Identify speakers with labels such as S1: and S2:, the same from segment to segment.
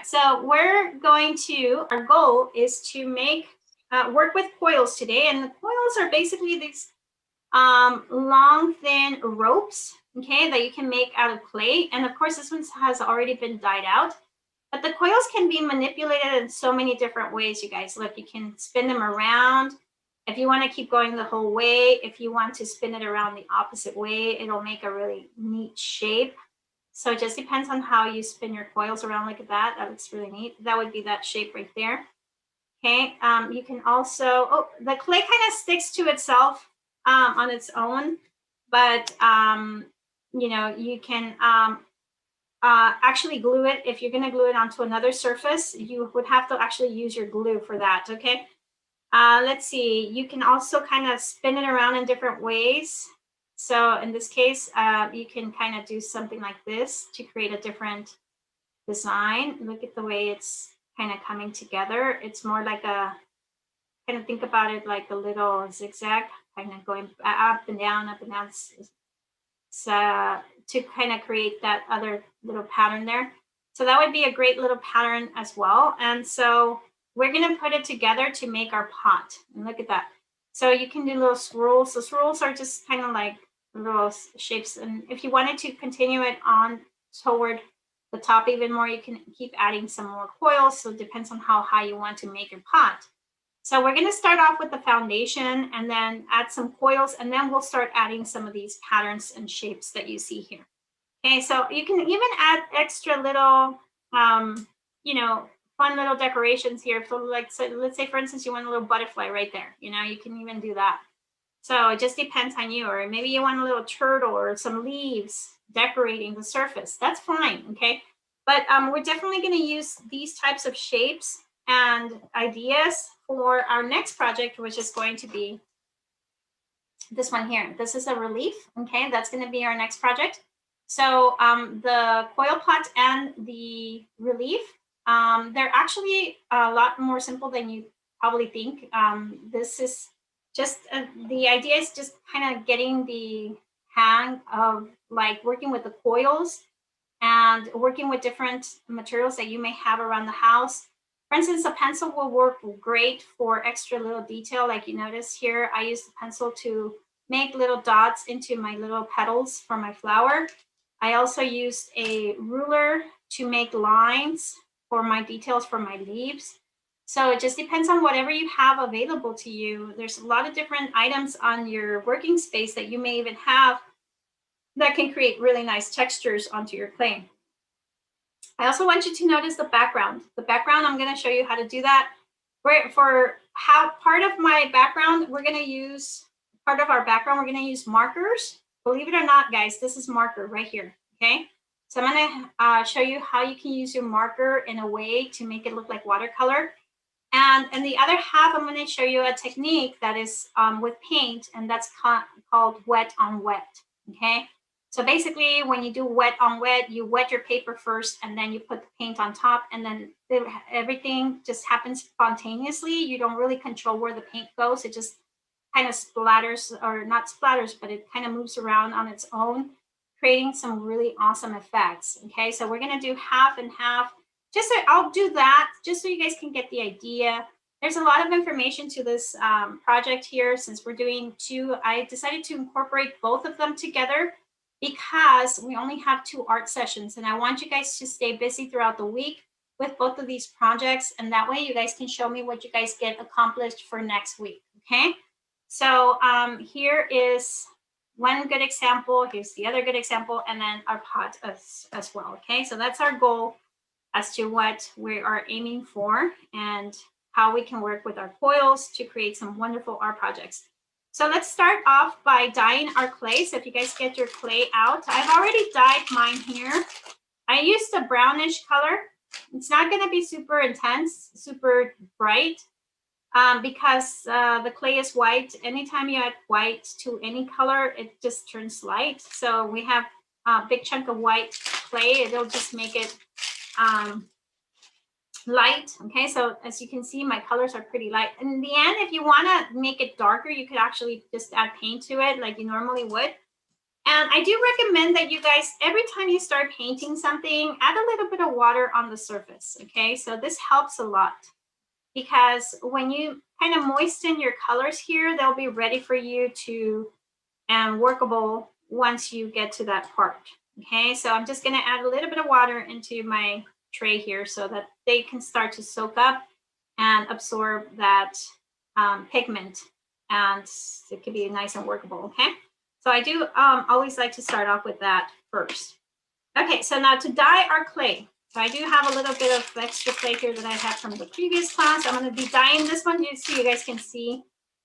S1: So we're going to, our goal is to make, work with coils today. And the coils are basically these long, thin ropes, okay, that you can make out of clay. And of course, this one has already been dyed out. But the coils can be manipulated in so many different ways, you guys. Look, you can spin them around. If you want to keep going the whole way, if you want to spin it around the opposite way, it'll make a really neat shape. So it just depends on how you spin your coils around. Look at that. That looks really neat. That would be that shape right there. Okay. You can also, oh, the clay kind of sticks to itself on its own, but you know, you can actually glue it. If you're going to glue it onto another surface, you would have to actually use your glue for that. Okay. Let's see. You can also kind of spin it around in different ways. So in this case, you can kind of do something like this to create a different design. Look at the way it's kind of coming together. It's more like a, kind of think about it like a little zigzag, kind of going up and down, to kind of create that other little pattern there. So that would be a great little pattern as well. And so we're going to put it together to make our pot. And look at that. So you can do little swirls. The swirls are just kind of like little shapes. And if you wanted to continue it on toward the top even more, you can keep adding some more coils. So it depends on how high you want to make your pot. So we're going to start off with the foundation and then add some coils, and then we'll start adding some of these patterns and shapes that you see here. Okay, so you can even add extra little, you know, fun little decorations here. So like, so let's say, for instance, you want a little butterfly right there. You know, you can even do that. So it just depends on you. Or maybe you want a little turtle or some leaves decorating the surface. That's fine, okay? But we're definitely going to use these types of shapes and ideas for our next project, which is going to be this one here. This is a relief, okay? That's going to be our next project. So the coil pot and the relief, they're actually a lot more simple than you probably think. This is just, the idea is just kind of getting the hang of like working with the coils and working with different materials that you may have around the house. For instance, a pencil will work great for extra little detail. Like you notice here, I use the pencil to make little dots into my little petals for my flower. I also used a ruler to make lines for my details for my leaves. So it just depends on whatever you have available to you. There's a lot of different items on your working space that you may even have that can create really nice textures onto your clay. I also want you to notice the background. The background, I'm going to show you how to do that. For how part of my background, we're going to use, part of our background, we're going to use markers. Believe it or not, guys, this is marker right here, okay? So I'm going to show you how you can use your marker in a way to make it look like watercolor. And in the other half, I'm going to show you a technique that is with paint, and that's called wet on wet, okay? So basically, when you do wet on wet, you wet your paper first, and then you put the paint on top, and then everything just happens spontaneously. You don't really control where the paint goes. It just kind of splatters, or not splatters, but it kind of moves around on its own, creating some really awesome effects. Okay, so we're going to do half and half. Just so I'll do that just so you guys can get the idea. There's a lot of information to this project here. Since we're doing two, I decided to incorporate both of them together because we only have 2 art sessions, and I want you guys to stay busy throughout the week with both of these projects, and that way you guys can show me what you guys get accomplished for next week. Okay, so here is one good example, here's the other good example, and then our pot as well. Okay, so that's our goal as to what we are aiming for and how we can work with our coils to create some wonderful art projects. So let's start off by dyeing our clay. So if you guys get your clay out, I've already dyed mine here. I used a brownish color. It's not going to be super intense, super bright, because the clay is white. Anytime you add white to any color, it just turns light. So we have a big chunk of white clay. It'll just make it light. Okay, so as you can see, my colors are pretty light. In the end, if you want to make it darker, you could actually just add paint to it like you normally would. And I do recommend that you guys, every time you start painting something, add a little bit of water on the surface, okay? So this helps a lot because when you kind of moisten your colors here, they'll be ready for you to and workable once you get to that part, okay? So I'm just gonna add a little bit of water into my tray here so that they can start to soak up and absorb that pigment, and it can be nice and workable, okay? So I do always like to start off with that first. Okay, so now to dye our clay. So I do have a little bit of extra clay here that I had from the previous class. I'm going to be dyeing this one so you guys can see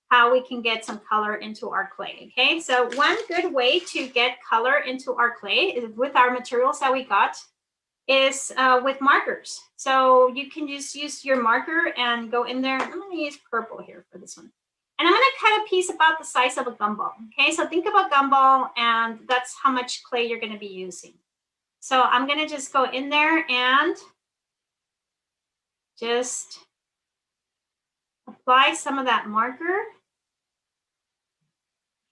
S1: how we can get some color into our clay, okay? So one good way to get color into our clay is with our materials that we got is with markers. So you can just use your marker and go in there. I'm going to use purple here for this one. And I'm going to cut a piece about the size of a gumball. Okay, so think about gumball, and that's how much clay you're going to be using. So I'm going to just go in there and just apply some of that marker.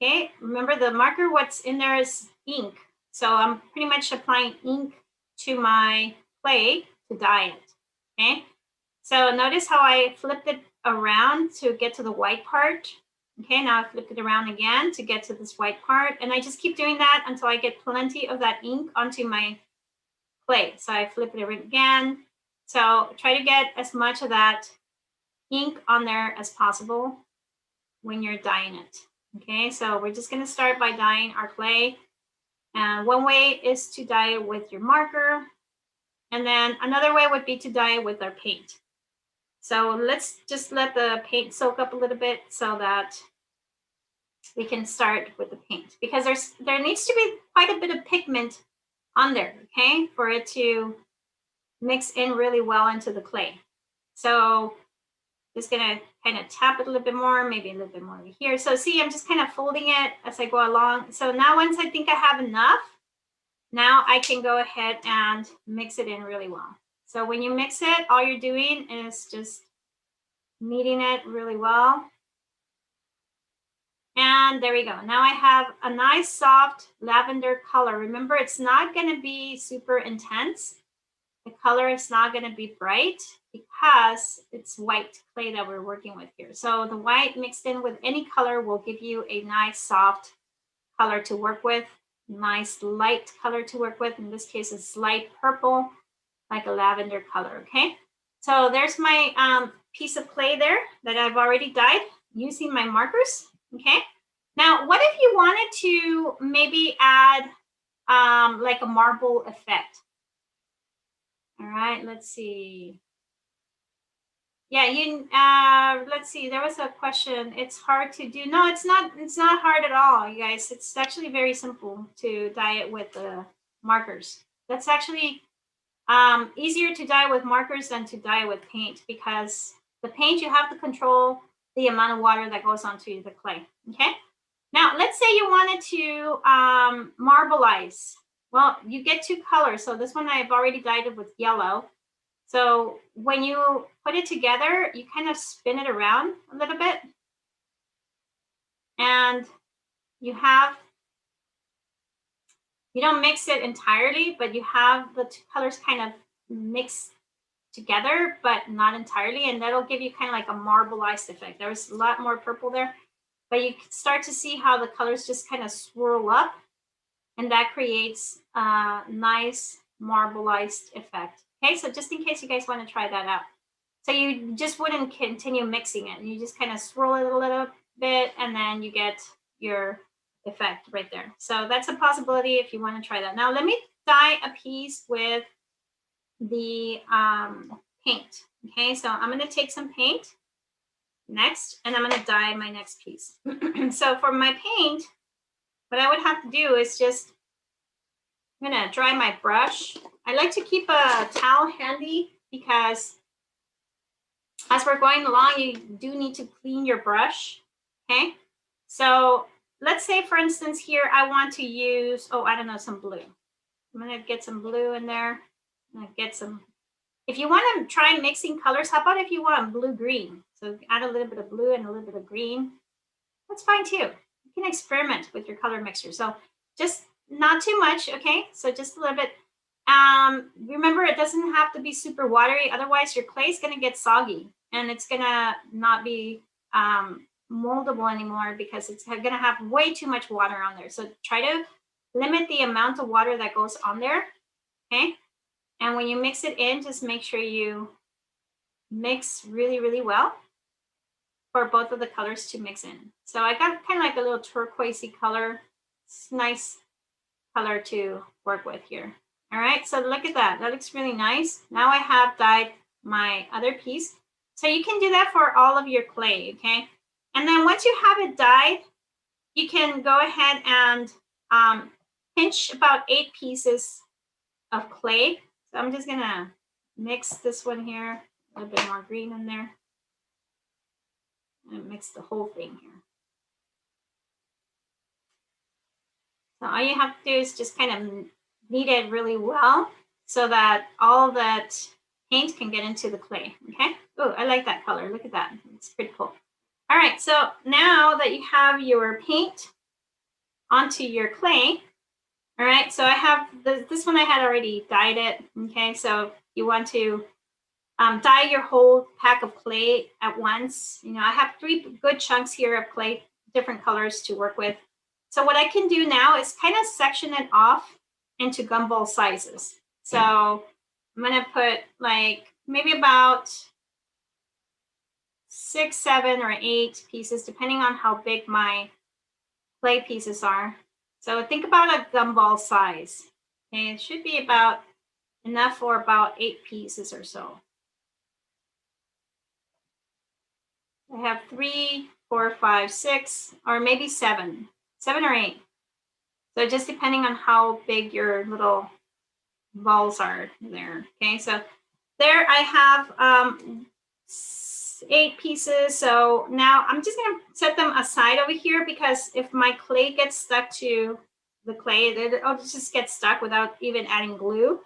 S1: Okay, remember the marker, what's in there is ink. So I'm pretty much applying ink to my clay to dye it. Okay, so notice how I flipped it around to get to the white part. Okay, now I flipped it around again to get to this white part, and I just keep doing that until I get plenty of that ink onto my clay. So I flip it again. So try to get as much of that ink on there as possible when you're dyeing it. Okay, so we're just going to start by dyeing our clay. And one way is to dye it with your marker. And then another way would be to dye it with our paint. So let's just let the paint soak up a little bit so that we can start with the paint, because there needs to be quite a bit of pigment on there, okay, for it to mix in really well into the clay. So just gonna kind of tap it a little bit more, maybe a little bit more over here. So see, I'm just kind of folding it as I go along. So now once I think I have enough, now I can go ahead and mix it in really well. So when you mix it, all you're doing is just kneading it really well. And there we go. Now I have a nice soft lavender color. Remember, it's not going to be super intense. The color is not going to be bright because it's white clay that we're working with here. So the white mixed in with any color will give you a nice soft color to work with, nice light color to work with. In this case, it's light purple, like a lavender color, okay? So there's my piece of clay there that I've already dyed using my markers, okay? Now, what if you wanted to maybe add like a marble effect? All right, let's see. Yeah, let's see. There was a question. It's hard to do. No, it's not hard at all, you guys. It's actually very simple to dye it with the markers. That's actually easier to dye with markers than to dye with paint, because the paint, you have to control the amount of water that goes onto the clay, okay? Now, let's say you wanted to marbleize. Well, you get two colors. So this one I've already dyed it with yellow. So when you put it together, you kind of spin it around a little bit. And you don't mix it entirely, but you have the two colors kind of mixed together, but not entirely. And that'll give you kind of like a marbleized effect. There's a lot more purple there, but you can start to see how the colors just kind of swirl up, and that creates a nice marbleized effect. Okay, so just in case you guys want to try that out. So you just wouldn't continue mixing it. You just kind of swirl it a little bit, and then you get your effect right there. So that's a possibility if you want to try that. Now let me dye a piece with the paint. Okay, so I'm going to take some paint next, and I'm going to dye my next piece. So for my paint, what I would have to do is just, I'm going to dry my brush. I like to keep a towel handy because as we're going along, you do need to clean your brush, okay? So let's say, for instance, here I want to use, I don't know, some blue. I'm going to get some blue in there. I'm going to get some, if you want to try mixing colors, how about if you want blue-green? So add a little bit of blue and a little bit of green. That's fine too. You can experiment with your color mixture. So just not too much, okay? So just a little bit. Remember, it doesn't have to be super watery, otherwise your clay is going to get soggy and it's going to not be moldable anymore because it's going to have way too much water on there. So try to limit the amount of water that goes on there, okay? And when you mix it in, just make sure you mix really, really well for both of the colors to mix in. So I got kind of like a little turquoisey color. It's nice color to work with here. All right, so look at that. That looks really nice. Now I have dyed my other piece. So you can do that for all of your clay, okay? And then once you have it dyed, you can go ahead and pinch about 8 pieces of clay. So I'm just gonna mix this one here, a little bit more green in there. And mix the whole thing here. So all you have to do is just kind of knead it really well so that all that paint can get into the clay, okay? Oh, I like that color. Look at that. It's pretty cool. All right, so now that you have your paint onto your clay, all right, so I have this one I had already dyed it, okay? So you want to dye your whole pack of clay at once. You know, I have 3 good chunks here of clay, different colors to work with. So what I can do now is kind of section it off into gumball sizes. So I'm gonna put like maybe about 6, 7, or 8 pieces, depending on how big my clay pieces are. So think about a gumball size. Okay, it should be about enough for about 8 pieces or so. I have 3, 4, 5, 6, or maybe 7 or 8. So just depending on how big your little balls are there. Okay, so there I have 8 pieces. So now I'm just gonna set them aside over here because if my clay gets stuck to the clay, it'll just get stuck without even adding glue.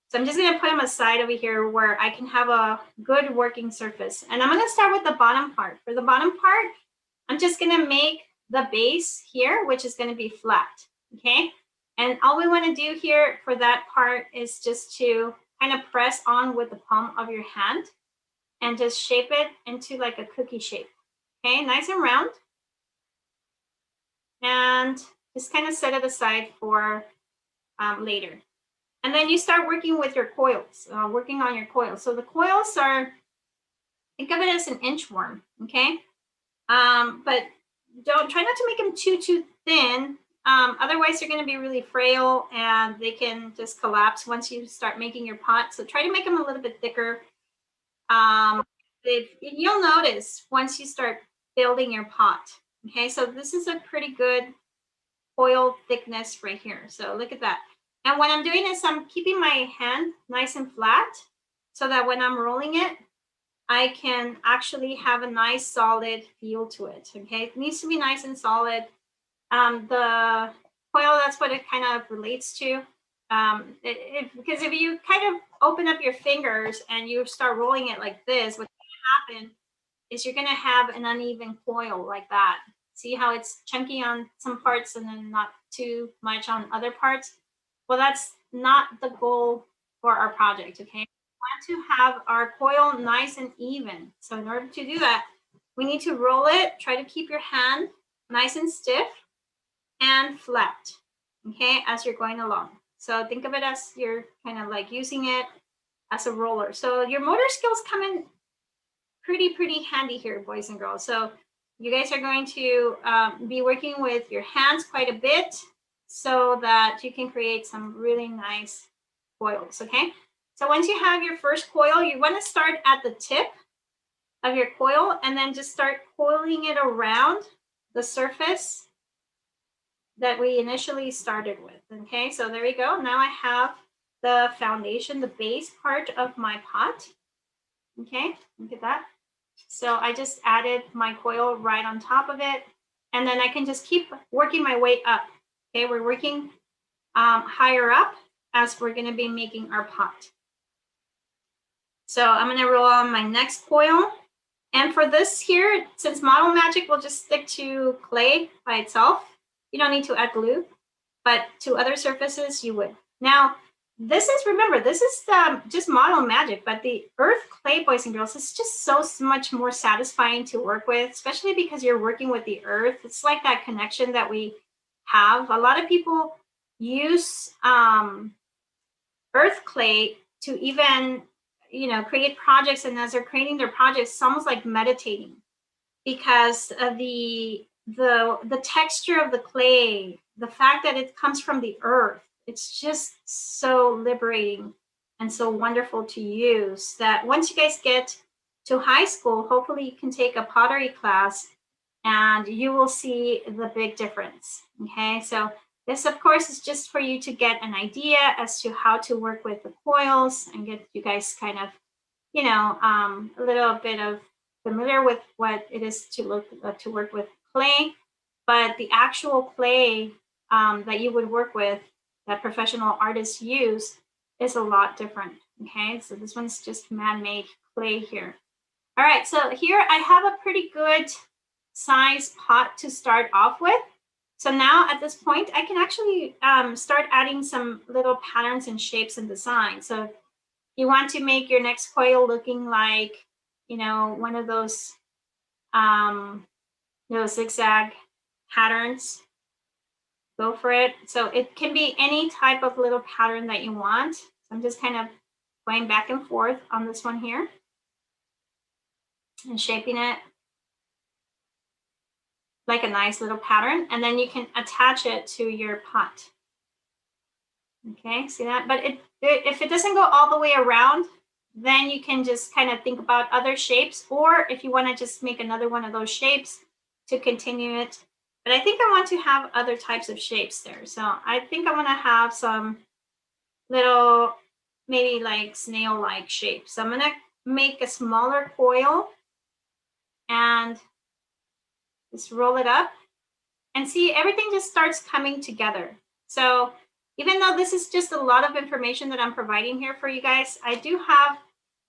S1: So I'm just gonna put them aside over here where I can have a good working surface. And I'm gonna start with the bottom part. For the bottom part, I'm just gonna make the base here, which is gonna be flat, okay? And all we wanna do here for that part is just to kind of press on with the palm of your hand and just shape it into like a cookie shape, okay? Nice and round. And just kind of set it aside for later. And then you start working with your coils, working on your coils. So the coils are, think of it as an inchworm, okay? But try not to make them too thin. Otherwise, they're going to be really frail and they can just collapse once you start making your pot. So try to make them a little bit thicker. You'll notice once you start building your pot. Okay, so this is a pretty good coil thickness right here. So look at that. And what I'm doing is I'm keeping my hand nice and flat so that when I'm rolling it, I can actually have a nice solid feel to it. Okay, it needs to be nice and solid. The coil, that's what it kind of relates to. Because if you kind of open up your fingers and you start rolling it like this, what's going to happen is you're going to have an uneven coil like that. See how it's chunky on some parts and then not too much on other parts? Well, that's not the goal for our project, okay? We want to have our coil nice and even. So in order to do that, we need to roll it, try to keep your hand nice and stiff and flat, okay, as you're going along. So think of it as you're kind of like using it as a roller. So your motor skills come in pretty handy here, boys and girls. So you guys are going to be working with your hands quite a bit so that you can create some really nice coils, okay? So once you have your first coil, you want to start at the tip of your coil and then just start coiling it around the surface that we initially started with, okay? So there we go. Now I have the foundation, the base part of my pot, okay? Look at that. So I just added my coil right on top of it, and then I can just keep working my way up. Okay, we're working higher up as we're gonna be making our pot. So I'm gonna roll on my next coil. And for this here, since Model Magic will just stick to clay by itself, you don't need to add glue. but to other surfaces you would. Now, this is, remember, this is just model magic, but the earth clay, boys and girls, is just so much more satisfying to work with, especially because you're working with the earth. It's like that connection that we have. A lot of people use earth clay to even, create projects, and as they're creating their projects, it's almost like meditating, because of the texture of the clay, the fact that it comes from the earth. It's just so liberating and so wonderful to use that once you guys get to high school, hopefully you can take a pottery class and you will see the big difference. Okay, so this, of course, is just for you to get an idea as to how to work with the coils and get you guys kind of, a little bit of familiar with what it is to work with clay. But the actual clay that you would work with, that professional artists use, is a lot different. Okay, so this one's just man-made clay here. All right, so here I have a pretty good size pot to start off with. So now at this point, I can actually start adding some little patterns and shapes and designs. So you want to make your next coil looking like, one of those zigzag patterns, go for it. So it can be any type of little pattern that you want. So I'm just kind of going back and forth on this one here and shaping it like a nice little pattern, and then you can attach it to your pot. Okay, see that? But if it doesn't go all the way around, then you can just kind of think about other shapes, or if you want to just make another one of those shapes to continue it. But I think I want to have other types of shapes there. So I think I want to have some little, maybe like snail-like shapes. So I'm going to make a smaller coil and just roll it up, and see, everything just starts coming together. So even though this is just a lot of information that I'm providing here for you guys, I do have,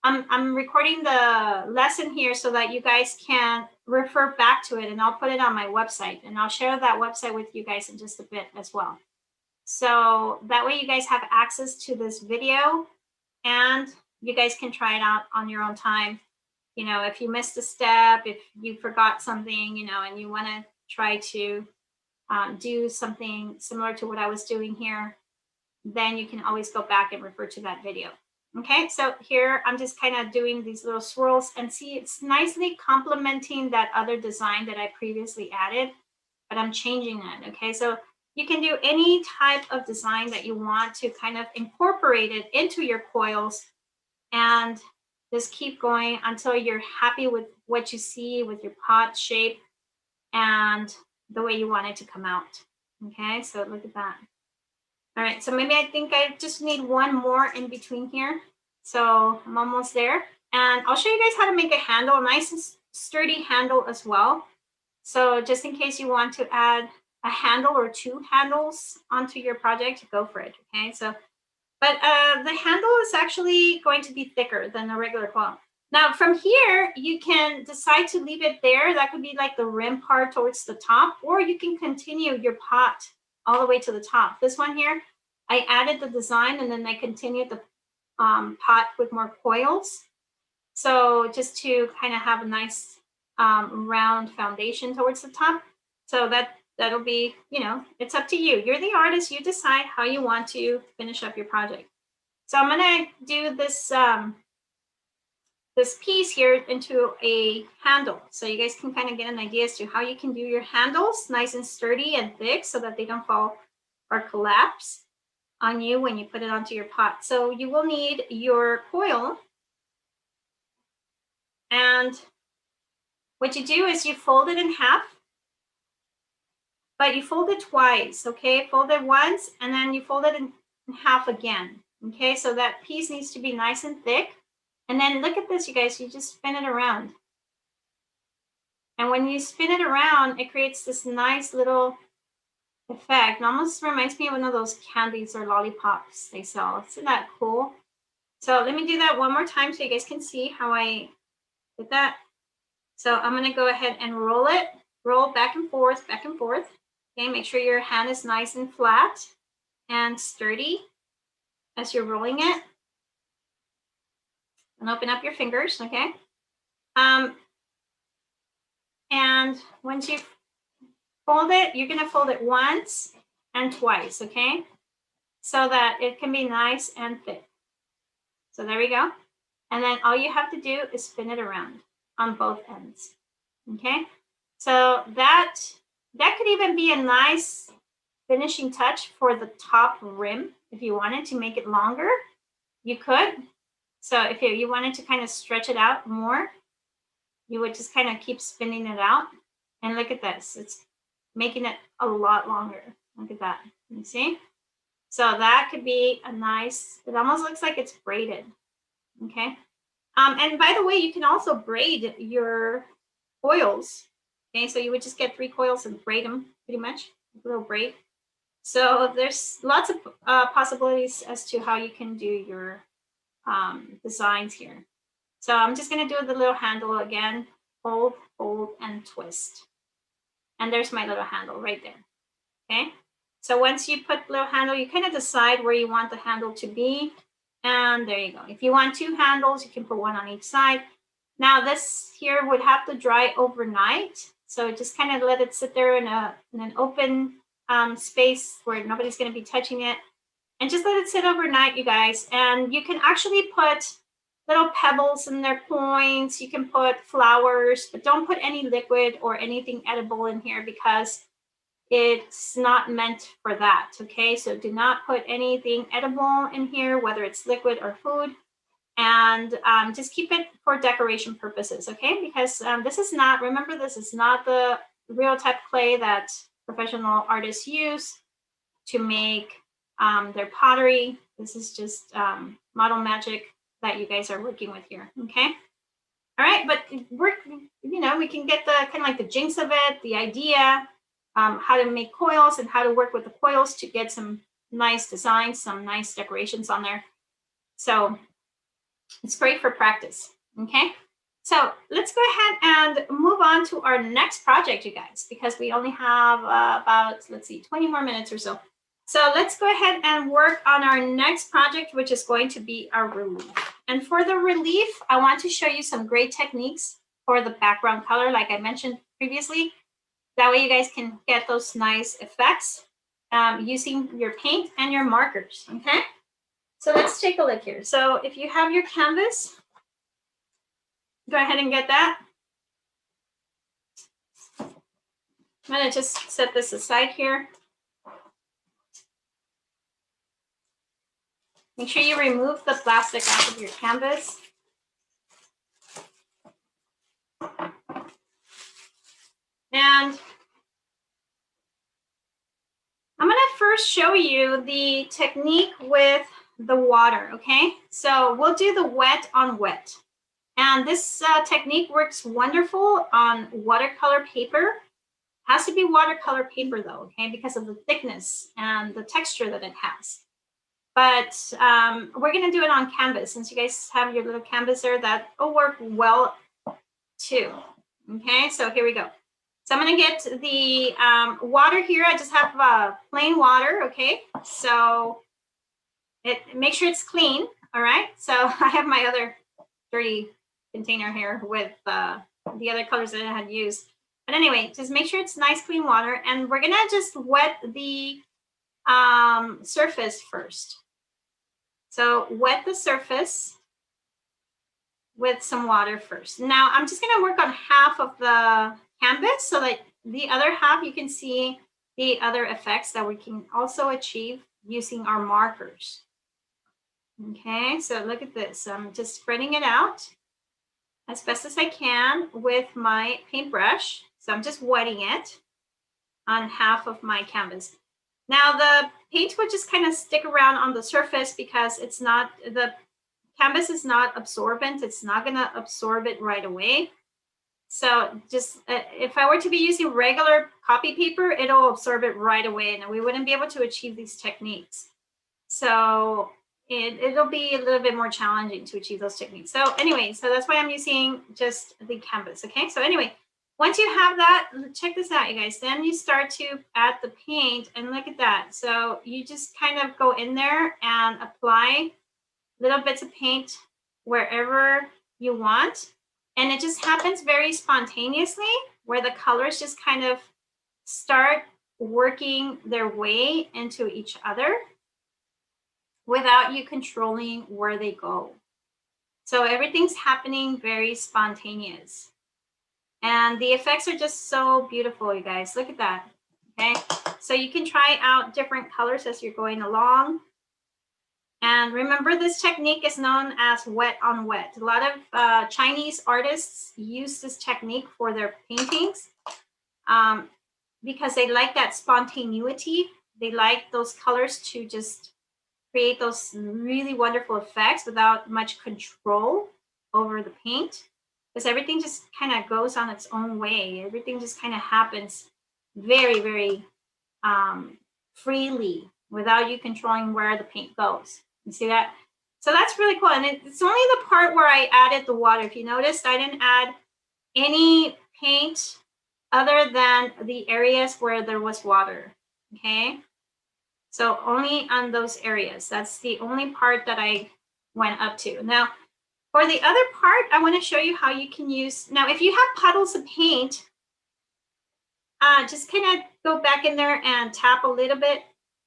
S1: I'm recording the lesson here so that you guys can refer back to it, and I'll put it on my website, and I'll share that website with you guys in just a bit as well. So that way you guys have access to this video, and you guys can try it out on your own time. If you missed a step, if you forgot something, and you want to try to do something similar to what I was doing here, then you can always go back and refer to that video. Okay, so here I'm just kind of doing these little swirls, and see, it's nicely complementing that other design that I previously added, but I'm changing it. Okay, so you can do any type of design that you want to kind of incorporate it into your coils, and just keep going until you're happy with what you see with your pot shape and the way you want it to come out. Okay, so look at that. All right, so maybe I think I just need one more in between here. So I'm almost there. And I'll show you guys how to make a handle, a nice and sturdy handle as well. So just in case you want to add a handle or two handles onto your project, go for it. Okay, so, but the handle is actually going to be thicker than a regular coil. Now from here, you can decide to leave it there. That could be like the rim part towards the top, or you can continue your pot all the way to the top. This one here, I added the design, and then I continued the pot with more coils. So just to kind of have a nice round foundation towards the top. So that'll be, it's up to you. You're the artist. You decide how you want to finish up your project. So I'm going to do this this piece here into a handle, so you guys can kind of get an idea as to how you can do your handles nice and sturdy and thick so that they don't fall or collapse on you when you put it onto your pot. So you will need your coil, and what you do is you fold it in half, but you fold it twice. Okay, fold it once and then you fold it in half again. Okay, so that piece needs to be nice and thick. And then look at this, you guys, you just spin it around. And when you spin it around, it creates this nice little effect. It almost reminds me of one of those candies or lollipops they sell. Isn't that cool? So let me do that one more time so you guys can see how I did that. So I'm going to go ahead and roll it, roll back and forth, Okay, make sure your hand is nice and flat and sturdy as you're rolling it. And open up your fingers, okay? And once you fold it, you're gonna fold it once and twice, okay? So that it can be nice and thick. So there we go. And then all you have to do is spin it around on both ends, okay? So that could even be a nice finishing touch for the top rim. If you wanted to make it longer, you could. So if you wanted to kind of stretch it out more, you would just kind of keep spinning it out. And look at this, it's making it a lot longer. Look at that, you see? So that could be a nice, it almost looks like it's braided, okay? And by the way, you can also braid your coils, okay? So you would just get 3 coils and braid them pretty much, a little braid. So there's lots of possibilities as to how you can do your designs here. So I'm just gonna do the little handle again, fold, fold, and twist. And there's my little handle right there, okay? So once you put the little handle, you kind of decide where you want the handle to be. And there you go. If you want 2 handles, you can put 1 on each side. Now this here would have to dry overnight. So just kind of let it sit there in an open space where nobody's gonna be touching it. And just let it sit overnight, you guys. And you can actually put little pebbles in their points. You can put flowers, but don't put any liquid or anything edible in here because it's not meant for that, okay? So do not put anything edible in here, whether it's liquid or food. And just keep it for decoration purposes, okay? Because this is not, remember, this is not the real type of clay that professional artists use to make their pottery. This is just model magic that you guys are working with here, okay? All right, but we're, we can get the kind of like the jinx of it, the idea, how to make coils and how to work with the coils to get some nice designs, some nice decorations on there. So it's great for practice, okay? So let's go ahead and move on to our next project, you guys, because we only have about, let's see, 20 more minutes or so. So let's go ahead and work on our next project, which is going to be our relief. And for the relief, I want to show you some great techniques for the background color, like I mentioned previously. That way you guys can get those nice effects using your paint and your markers, okay? So let's take a look here. So if you have your canvas, go ahead and get that. I'm gonna just set this aside here. Make sure you remove the plastic off of your canvas. And I'm gonna first show you the technique with the water, okay? So we'll do the wet on wet. And this technique works wonderful on watercolor paper. Has to be watercolor paper though, okay? Because of the thickness and the texture that it has. But we're gonna do it on canvas. Since you guys have your little canvas there, that will work well too. Okay, so here we go. So I'm gonna get the water here. I just have plain water, okay? So make sure it's clean, all right? So I have my other dirty container here with the other colors that I had used. But anyway, just make sure it's nice, clean water. And we're gonna just wet the surface first. So wet the surface with some water first. Now I'm just gonna work on half of the canvas so that the other half you can see the other effects that we can also achieve using our markers. Okay, so look at this. I'm just spreading it out as best as I can with my paintbrush. So I'm just wetting it on half of my canvas. Now the paint will just kind of stick around on the surface because it's not, the canvas is not absorbent. It's not gonna absorb it right away. So just, if I were to be using regular copy paper, it'll absorb it right away and we wouldn't be able to achieve these techniques. So it'll be a little bit more challenging to achieve those techniques. So anyway, so that's why I'm using just the canvas, okay? So anyway, Once you have that, check this out, you guys. Then you start to add the paint, and look at that. So you just kind of go in there and apply little bits of paint wherever you want. And it just happens very spontaneously, where the colors just kind of start working their way into each other without you controlling where they go. So everything's happening very spontaneous. And the effects are just so beautiful, you guys. Look at that. Okay, so you can try out different colors as you're going along. And remember, this technique is known as wet on wet. A lot of Chinese artists use this technique for their paintings because they like that spontaneity. They like those colors to just create those really wonderful effects without much control over the paint, because everything just kind of goes on its own way. Everything just kind of happens very, very freely without you controlling where the paint goes. You see that? So that's really cool. And it's only the part where I added the water. If you noticed, I didn't add any paint other than the areas where there was water. Okay. So only on those areas. That's the only part that I went up to. Now, for the other part, I want to show you how you can use. Now, if you have puddles of paint, just kind of go back in there and tap a little bit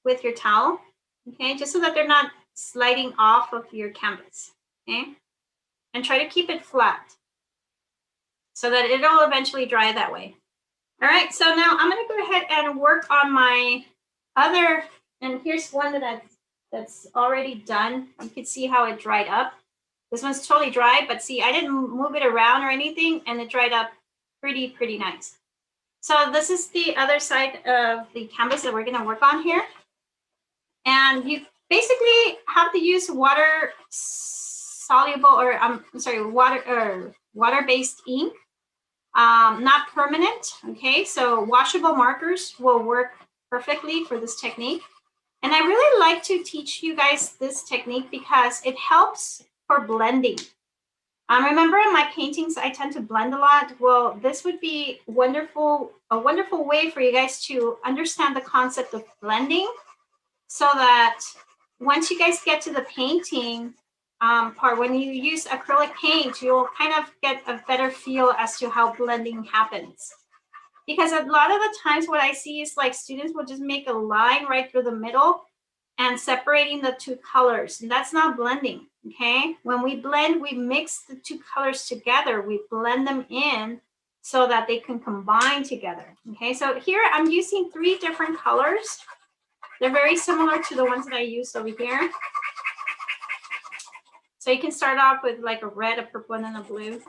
S1: with your towel, okay, just so that they're not sliding off of your canvas, okay? And try to keep it flat so that it'll eventually dry that way. All right, so now I'm going to go ahead and work on my other, and here's one that's already done. You can see how it dried up. This one's totally dry, but see, I didn't move it around or anything, and it dried up pretty nice. So this is the other side of the canvas that we're going to work on here. And you basically have to use water soluble, or I'm sorry, water-based ink, not permanent. Okay, so washable markers will work perfectly for this technique. And I really like to teach you guys this technique because it helps for blending. Remember, in my paintings, I tend to blend a lot. Well, this would be a wonderful way for you guys to understand the concept of blending, so that once you guys get to the painting part, when you use acrylic paint, you'll kind of get a better feel as to how blending happens. Because a lot of the times what I see is like students will just make a line right through the middle and separating the two colors, and that's not blending. Okay, when we blend, we mix the two colors together, we blend them in so that they can combine together. Okay, so here I'm using 3 different colors. They're very similar to the ones that I used over here. So you can start off with like a red, a purple, and then a blue.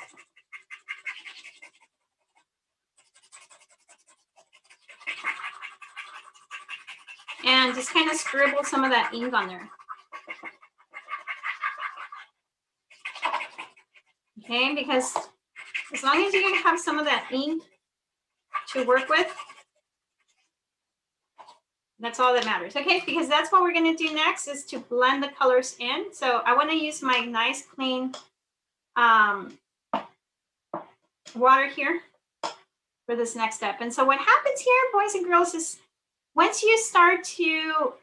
S1: And just kind of scribble some of that ink on there. Okay, because as long as you have some of that ink to work with, that's all that matters. Okay, because that's what we're going to do next, is to blend the colors in. So I want to use my nice clean water here for this next step. And so what happens here, boys and girls, is once you start to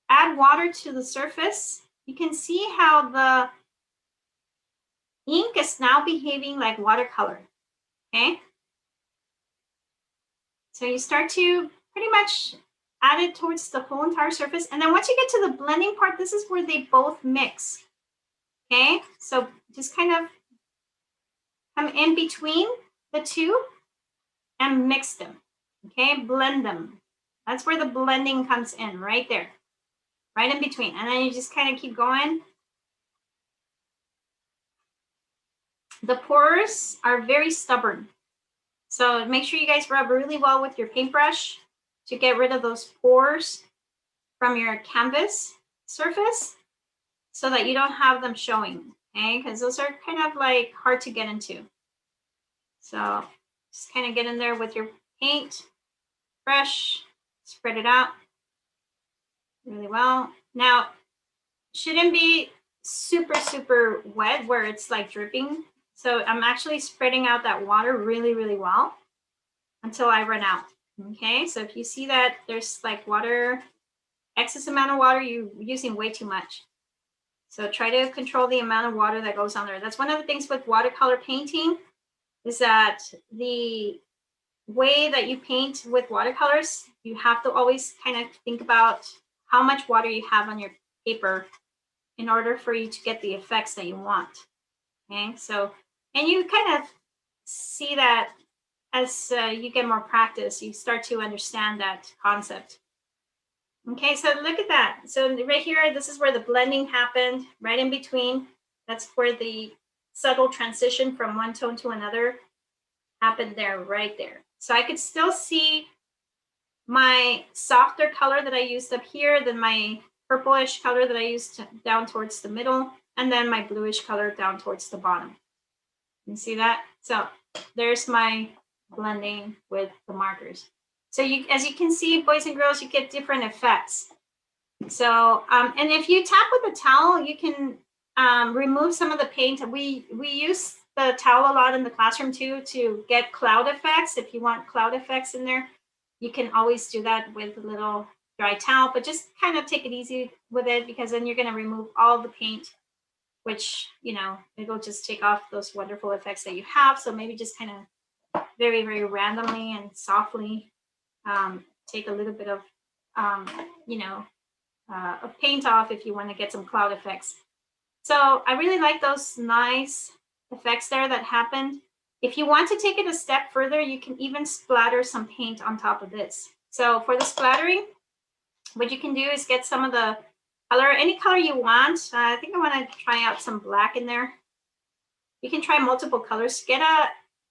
S1: add water to the surface, you can see how the ink is now behaving like watercolor. Okay, so you start to pretty much add it towards the whole entire surface. And then once you get to the blending part, this is where they both mix. Okay, so just kind of come in between the two and mix them. Okay, blend them. That's where the blending comes in, right there, right in between. And then you just kind of keep going. The pores are very stubborn, so make sure you guys rub really well with your paintbrush to get rid of those pores from your canvas surface so that you don't have them showing, okay? Because those are kind of like hard to get into. So just kind of get in there with your paint brush, spread it out really well. Now, shouldn't be super wet where it's like dripping. So I'm actually spreading out that water really well until I run out. Okay, so if you see that there's like water, excess amount of water, you're using way too much. So try to control the amount of water that goes on there. That's one of the things with watercolor painting, is that the way that you paint with watercolors, you have to always kind of think about how much water you have on your paper in order for you to get the effects that you want. Okay, so, and you kind of see that as you get more practice, you start to understand that concept. Okay, so look at that. So right here, this is where the blending happened, right in between. That's where the subtle transition from one tone to another happened there, right there. So I could still see my softer color that I used up here, then my purplish color that I used down towards the middle, and then my bluish color down towards the bottom. You see that? So there's my blending with the markers. So you, as you can see, boys and girls, you get different effects. So, and if you tap with a towel, you can remove some of the paint. We use the towel a lot in the classroom too to get cloud effects. If you want cloud effects in there, you can always do that with a little dry towel, but just kind of take it easy with it, because then you're going to remove all the paint, which, you know, it'll just take off those wonderful effects that you have. So maybe just kind of very, very randomly and softly take a little bit of, you know, of paint off if you want to get some cloud effects. So I really like those nice effects there that happened. If you want to take it a step further, you can even splatter some paint on top of this. So for the splattering, what you can do is get some of the color, any color you want. I think I want to try out some black in there. You can try multiple colors.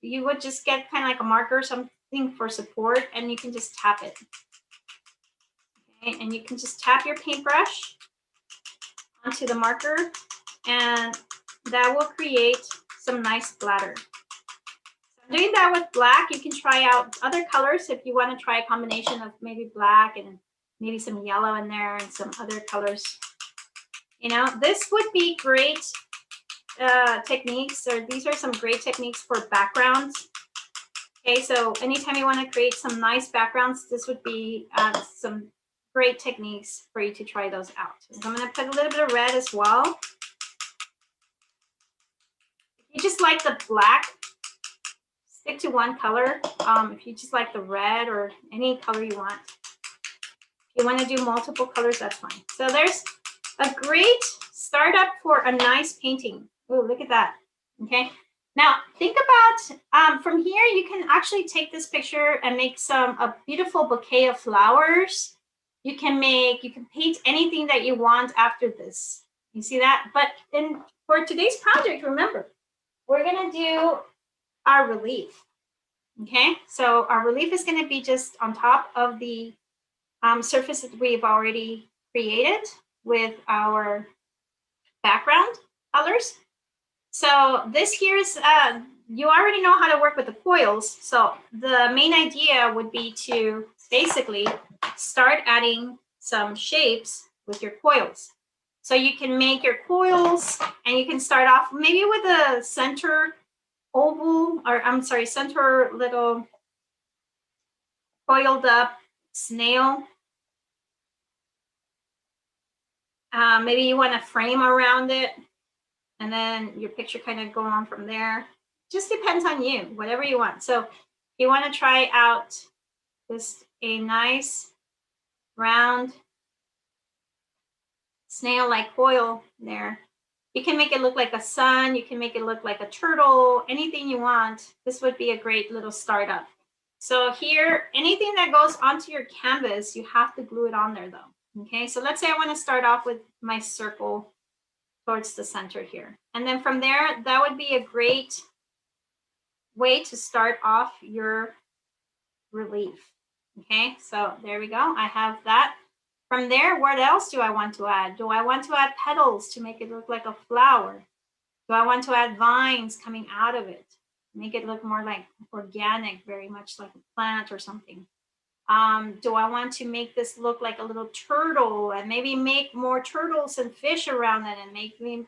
S1: You would just get kind of like a marker or something for support, and you can just tap it. Okay, and you can just tap your paintbrush onto the marker, and that will create some nice splatter. So I'm doing that with black. You can try out other colors if you want to try a combination of maybe black and maybe some yellow in there and some other colors. You know, this would be great techniques, or these are some great techniques for backgrounds. Okay, so anytime you want to create some nice backgrounds, this would be some great techniques for you to try those out. So I'm going to put a little bit of red as well. If you just like the black, stick to one color. If you just like the red or any color you want. If you want to do multiple colors, that's fine. So there's a great startup for a nice painting. Oh, look at that. Okay. Now think about, from here, you can actually take this picture and make a beautiful bouquet of flowers. You can paint anything that you want after this. You see that? But for today's project, remember, we're going to do our relief. Okay. So our relief is going to be just on top of the surface that we've already created with our background colors. So this here is, you already know how to work with the coils. So the main idea would be to basically start adding some shapes with your coils. So you can make your coils, and you can start off maybe with a center oval, or I'm sorry, center little coiled up snail. Maybe you want a frame around it, and then your picture kind of go on from there. Just depends on you, whatever you want. So if you want to try out just a nice round snail-like coil there, you can make it look like a sun, you can make it look like a turtle, anything you want. This would be a great little startup. So here, anything that goes onto your canvas, you have to glue it on there though. Okay, so let's say I want to start off with my circle towards the center here. And then from there, that would be a great way to start off your relief. Okay, so there we go. I have that. From there, what else do I want to add? Do I want to add petals to make it look like a flower? Do I want to add vines coming out of it? Make it look more like organic, very much like a plant or something. Do I want to make this look like a little turtle, and maybe make more turtles and fish around it, and maybe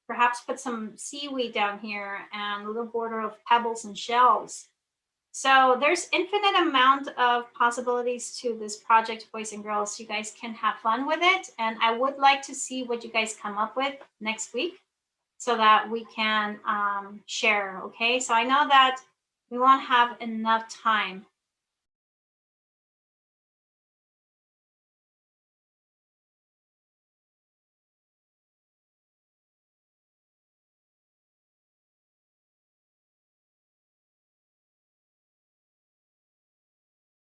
S1: perhaps put some seaweed down here and a little border of pebbles and shells? So there's infinite amount of possibilities to this project, boys and girls. You guys can have fun with it. And I would like to see what you guys come up with next week so that we can share, okay? So I know that we won't have enough time